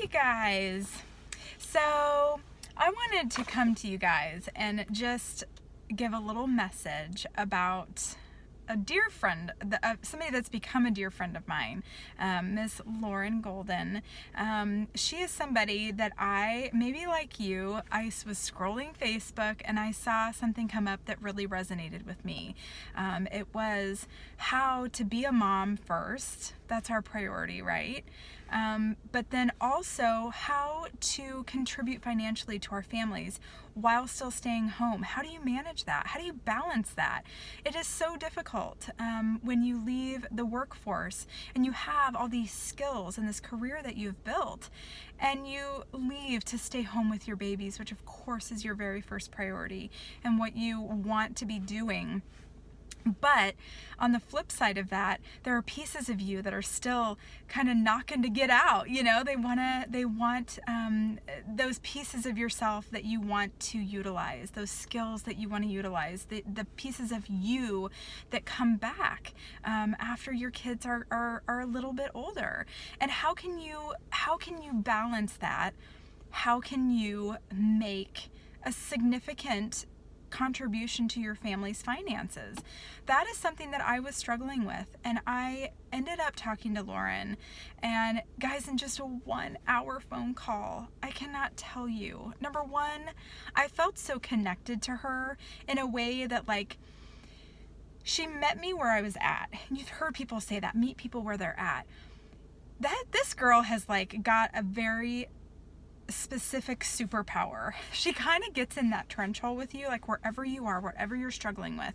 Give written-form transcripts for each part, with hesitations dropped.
you guys. So I wanted to come to you guys and just give a little message about a dear friend, somebody that's become a dear friend of mine, Miss Lauren Golden. She is somebody that maybe like you, I was scrolling Facebook and I saw something come up that really resonated with me. It was how to be a mom first. That's our priority, right? But then also how to contribute financially to our families while still staying home. How do you manage that? How do you balance that? It is so difficult when you leave the workforce and you have all these skills and this career that you've built and you leave to stay home with your babies, which of course is your very first priority and what you want to be doing. But on the flip side of that, there are pieces of you that are still kind of knocking to get out. You know, they want those pieces of yourself that you want to utilize, those skills that you want to utilize, the pieces of you that come back after your kids are a little bit older. And how can you balance that? How can you make a significant contribution to your family's finances? That is something that I was struggling with, and I ended up talking to Lauren. And guys, in just a 1 hour phone call, I cannot tell you, number one, I felt so connected to her in a way that, like, she met me where I was at. You've heard people say that, meet people where they're at. This girl has like got a very specific superpower. She kind of gets in that trench hole with you, like wherever you are, whatever you're struggling with,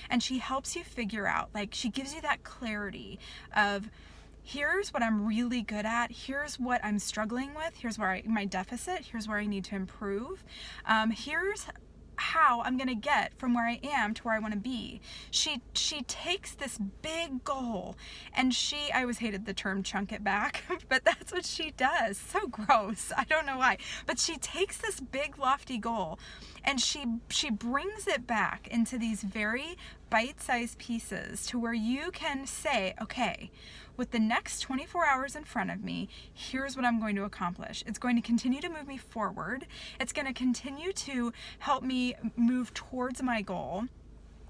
and she helps you figure out, like, she gives you that clarity of, here's what I'm really good at, here's what I'm struggling with, here's where my deficit, here's where I need to improve, here's how I'm gonna get from where I am to where I want to be. She takes this big goal and I always hated the term chunk it back, but that's what she does. So gross. I don't know why. But she takes this big lofty goal and she brings it back into these very bite-sized pieces to where you can say, okay, with the next 24 hours in front of me, here's what I'm going to accomplish. It's going to continue to move me forward. It's going to continue to help me move towards my goal.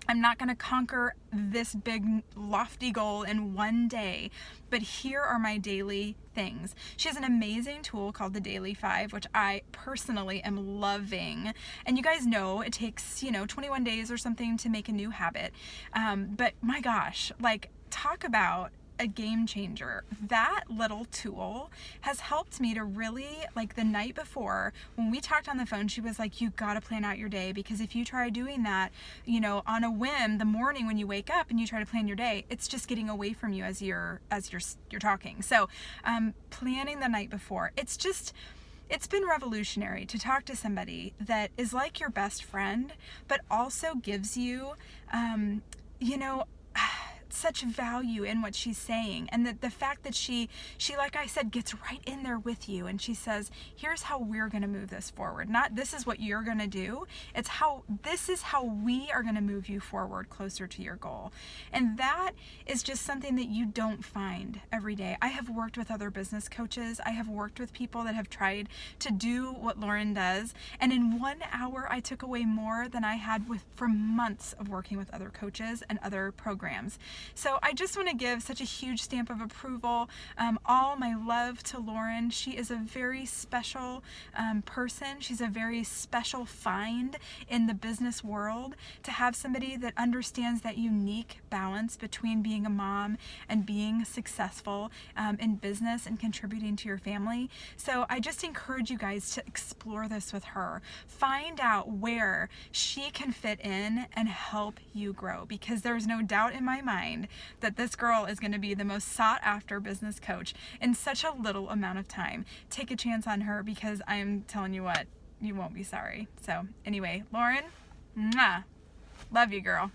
I'm not going to conquer this big lofty goal in one day, but here are my daily things. She has an amazing tool called the Daily 5, which I personally am loving. And you guys know it takes, 21 days or something to make a new habit. But my gosh, like, talk about a game changer. That little tool has helped me to really, like, the night before when we talked on the phone, she was like, you got to plan out your day, because if you try doing that, on a whim, the morning when you wake up and you try to plan your day, it's just getting away from you as you're talking. So planning the night before, it's been revolutionary to talk to somebody that is like your best friend, but also gives you, such value in what she's saying, and the fact that she like I said, gets right in there with you, and she says, here's how we're going to move this forward. Not this is what you're going to do, it's this is how we are going to move you forward closer to your goal. And that is just something that you don't find every day. I have worked with other business coaches, I have worked with people that have tried to do what Lauren does, and in 1 hour I took away more than I had from months of working with other coaches and other programs. So I just want to give such a huge stamp of approval, all my love to Lauren. She is a very special person. She's a very special find in the business world, to have somebody that understands that unique balance between being a mom and being successful in business and contributing to your family. So I just encourage you guys to explore this with her. Find out where she can fit in and help you grow, because there's no doubt in my mind that this girl is going to be the most sought after business coach in such a little amount of time. Take a chance on her, because I am telling you what, you won't be sorry. So anyway, Lauren, mwah, love you, girl.